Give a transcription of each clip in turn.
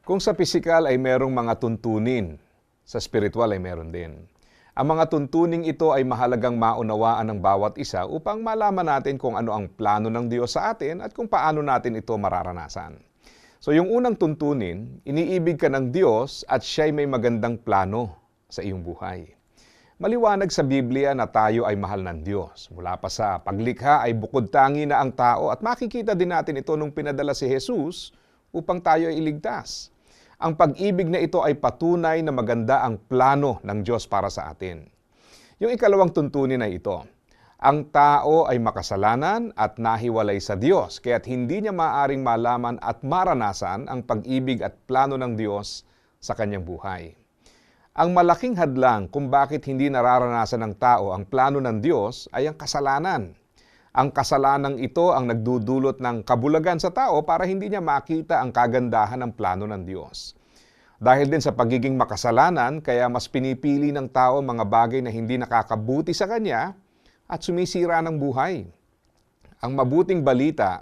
Kung sa pisikal ay merong mga tuntunin, sa spiritual ay meron din. Ang mga tuntuning ito ay mahalagang maunawaan ng bawat isa upang malaman natin kung ano ang plano ng Diyos sa atin at kung paano natin ito mararanasan. So yung unang tuntunin, iniibig ka ng Diyos at siya'y may magandang plano sa iyong buhay. Maliwanag sa Biblia na tayo ay mahal ng Diyos. Mula pa sa paglikha ay bukod tangi na ang tao at makikita din natin ito nung pinadala si Jesus upang tayo ay iligtas. Ang pag-ibig na ito ay patunay na maganda ang plano ng Diyos para sa atin. Yung ikalawang tuntunin ay ito. Ang tao ay makasalanan at nahiwalay sa Diyos, kaya't hindi niya maaring malaman at maranasan ang pag-ibig at plano ng Diyos sa kanyang buhay. Ang malaking hadlang kung bakit hindi nararanasan ng tao ang plano ng Diyos ay ang kasalanan. Ang kasalanang ito ang nagdudulot ng kabulagan sa tao para hindi niya makita ang kagandahan ng plano ng Diyos. Dahil din sa pagiging makasalanan, kaya mas pinipili ng tao mga bagay na hindi nakakabuti sa kanya at sumisira ng buhay. Ang mabuting balita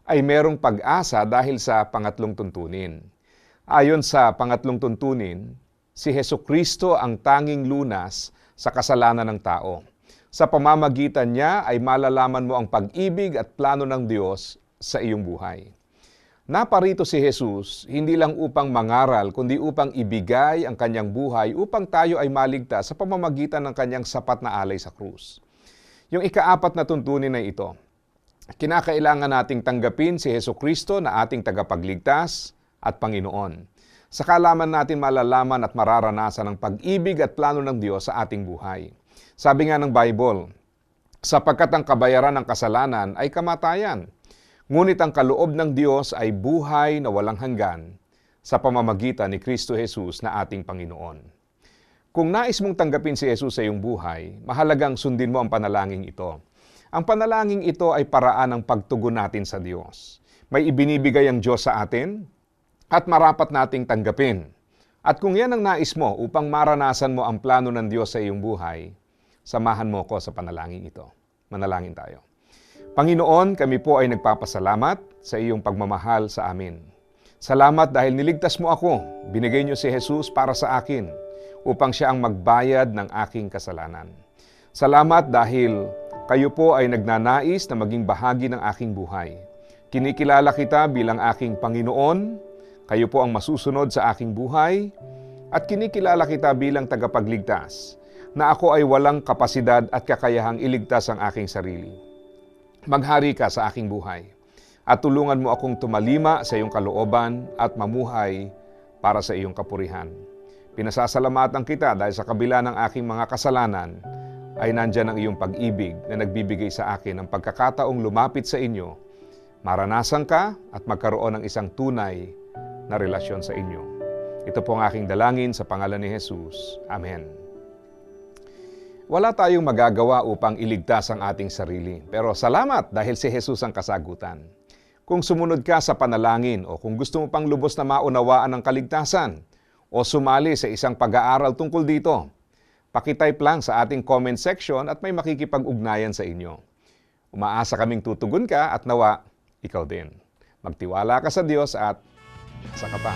ay merong pag-asa dahil sa pangatlong tuntunin. Ayon sa pangatlong tuntunin, si Hesukristo ang tanging lunas sa kasalanan ng tao. Sa pamamagitan niya ay malalaman mo ang pag-ibig at plano ng Diyos sa iyong buhay. Naparito si Jesus hindi lang upang mangaral kundi upang ibigay ang kanyang buhay upang tayo ay maligtas sa pamamagitan ng kanyang sapat na alay sa krus. Yung ikaapat na tuntunin na ito, kinakailangan nating tanggapin si Hesukristo na ating tagapagligtas at Panginoon. Saka lamang natin malalaman at mararanasan ang pag-ibig at plano ng Diyos sa ating buhay. Sabi nga ng Bible, sapagkat ang kabayaran ng kasalanan ay kamatayan, ngunit ang kaloob ng Diyos ay buhay na walang hanggan sa pamamagitan ni Kristo Jesus na ating Panginoon. Kung nais mong tanggapin si Jesus sa iyong buhay, mahalagang sundin mo ang panalangin ito. Ang panalangin ito ay paraan ng pagtugon natin sa Diyos. May ibinibigay ang Diyos sa atin at marapat nating tanggapin. At kung yan ang nais mo upang maranasan mo ang plano ng Diyos sa iyong buhay, samahan mo ko sa panalangin ito. Manalangin tayo. Panginoon, kami po ay nagpapasalamat sa iyong pagmamahal sa amin. Salamat dahil niligtas mo ako. Binigay niyo si Jesus para sa akin upang siya ang magbayad ng aking kasalanan. Salamat dahil kayo po ay nagnanais na maging bahagi ng aking buhay. Kinikilala kita bilang aking Panginoon. Kayo po ang masusunod sa aking buhay at kinikilala kita bilang tagapagligtas na ako ay walang kapasidad at kakayahang iligtas ang aking sarili. Maghari ka sa aking buhay at tulungan mo akong tumalima sa iyong kalooban at mamuhay para sa iyong kapurihan. Pinasasalamatan kita dahil sa kabila ng aking mga kasalanan ay nandyan ang iyong pag-ibig na nagbibigay sa akin ng pagkakataong lumapit sa inyo, maranasan ka at magkaroon ng isang tunay na relasyon sa inyo. Ito po ang aking dalangin sa pangalan ni Jesus. Amen. Wala tayong magagawa upang iligtas ang ating sarili. Pero salamat dahil si Jesus ang kasagutan. Kung sumunod ka sa panalangin o kung gusto mo pang lubos na maunawaan ang kaligtasan o sumali sa isang pag-aaral tungkol dito, pakitype lang sa ating comment section at may makikipag-ugnayan sa inyo. Umaasa kaming tutugon ka at nawa, ikaw din. Magtiwala ka sa Diyos at sa kapal.